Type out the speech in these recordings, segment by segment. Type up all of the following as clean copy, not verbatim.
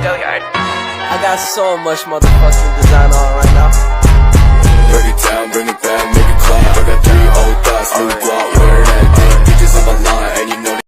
I got so much motherfucking design on right now. Break it down, bring it back, make it clap. I got 3 old thoughts, new guap, wear that thing. Bitches on my line, and you know.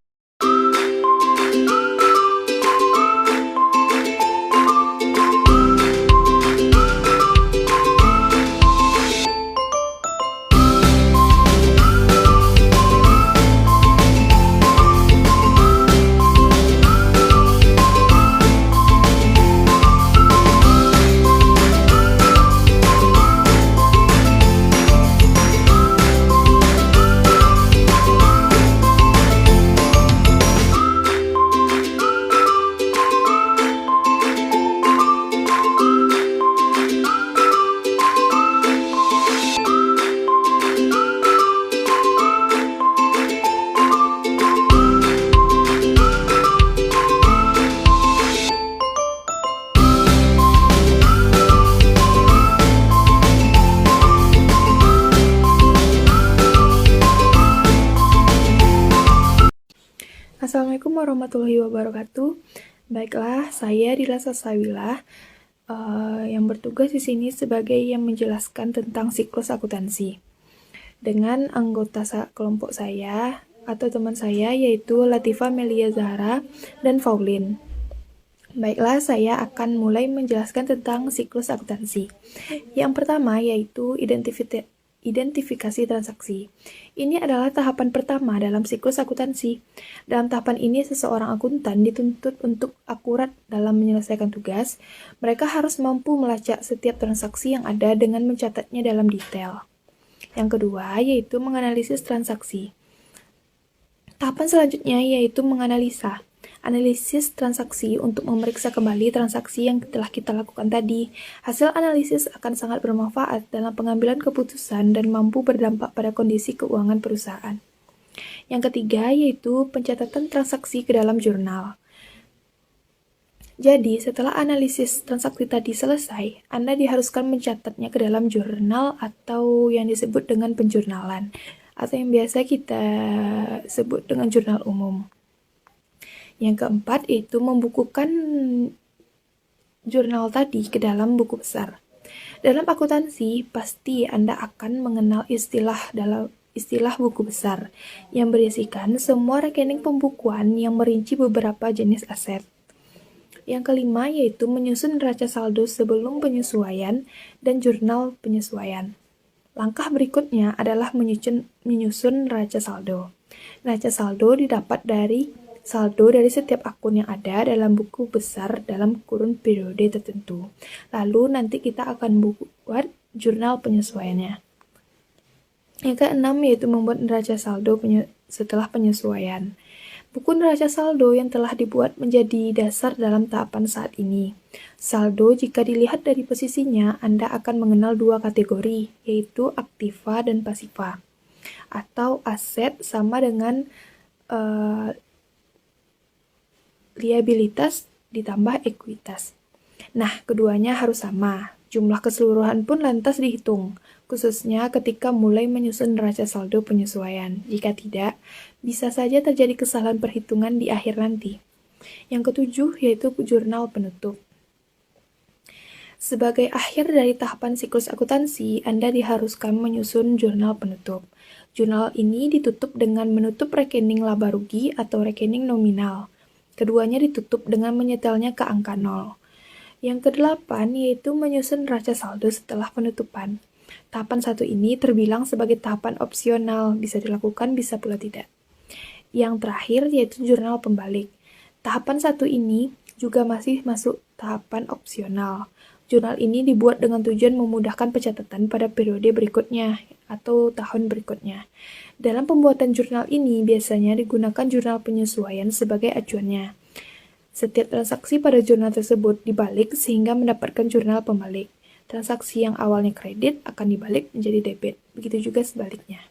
Assalamualaikum warahmatullahi wabarakatuh. Baiklah, saya Dila Sasawilah yang bertugas di sini sebagai yang menjelaskan tentang siklus akuntansi dengan anggota kelompok saya atau teman saya yaitu Latifah Melia Zahra dan Faulin. Baiklah, saya akan mulai menjelaskan tentang siklus akuntansi. Yang pertama yaitu identifikasi transaksi. Ini adalah tahapan pertama dalam siklus akuntansi. Dalam tahapan ini, seseorang akuntan dituntut untuk akurat dalam menyelesaikan tugas. Mereka harus mampu melacak setiap transaksi yang ada dengan mencatatnya dalam detail. Yang kedua, yaitu menganalisis transaksi. Tahapan selanjutnya yaitu menganalisa. Analisis transaksi untuk memeriksa kembali transaksi yang telah kita lakukan tadi. Hasil analisis akan sangat bermanfaat dalam pengambilan keputusan dan mampu berdampak pada kondisi keuangan perusahaan. Yang ketiga yaitu pencatatan transaksi ke dalam jurnal. Jadi, setelah analisis transaksi tadi selesai, Anda diharuskan mencatatnya ke dalam jurnal atau yang disebut dengan penjurnalan, atau yang biasa kita sebut dengan jurnal umum. Yang keempat yaitu membukukan jurnal tadi ke dalam buku besar. Dalam akuntansi, pasti Anda akan mengenal istilah buku besar yang berisikan semua rekening pembukuan yang merinci beberapa jenis aset. Yang kelima yaitu menyusun neraca saldo sebelum penyesuaian dan jurnal penyesuaian. Langkah berikutnya adalah menyusun neraca saldo. Neraca saldo didapat dari saldo dari setiap akun yang ada dalam buku besar dalam kurun periode tertentu. Lalu nanti kita akan buat jurnal penyesuaiannya. Yang keenam yaitu membuat neraca saldo setelah penyesuaian. Buku neraca saldo yang telah dibuat menjadi dasar dalam tahapan saat ini. Saldo jika dilihat dari posisinya, Anda akan mengenal dua kategori, yaitu aktiva dan pasiva. Atau aset sama dengan liabilitas ditambah ekuitas. Nah, keduanya harus sama. Jumlah keseluruhan pun lantas dihitung, khususnya ketika mulai menyusun neraca saldo penyesuaian. Jika tidak, bisa saja terjadi kesalahan perhitungan di akhir nanti. Yang ketujuh yaitu jurnal penutup. Sebagai akhir dari tahapan siklus akuntansi, Anda diharuskan menyusun jurnal penutup. Jurnal ini ditutup dengan menutup rekening laba rugi atau rekening nominal. Keduanya ditutup dengan menyetelnya ke angka 0. Yang kedelapan yaitu menyusun neraca saldo setelah penutupan. Tahapan satu ini terbilang sebagai tahapan opsional, bisa dilakukan, bisa pula tidak. Yang terakhir yaitu jurnal pembalik. Tahapan satu ini juga masih masuk tahapan opsional. Jurnal ini dibuat dengan tujuan memudahkan pencatatan pada periode berikutnya atau tahun berikutnya. Dalam pembuatan jurnal ini biasanya digunakan jurnal penyesuaian sebagai acuannya. Setiap transaksi pada jurnal tersebut dibalik sehingga mendapatkan jurnal pembalik. Transaksi yang awalnya kredit akan dibalik menjadi debit, begitu juga sebaliknya.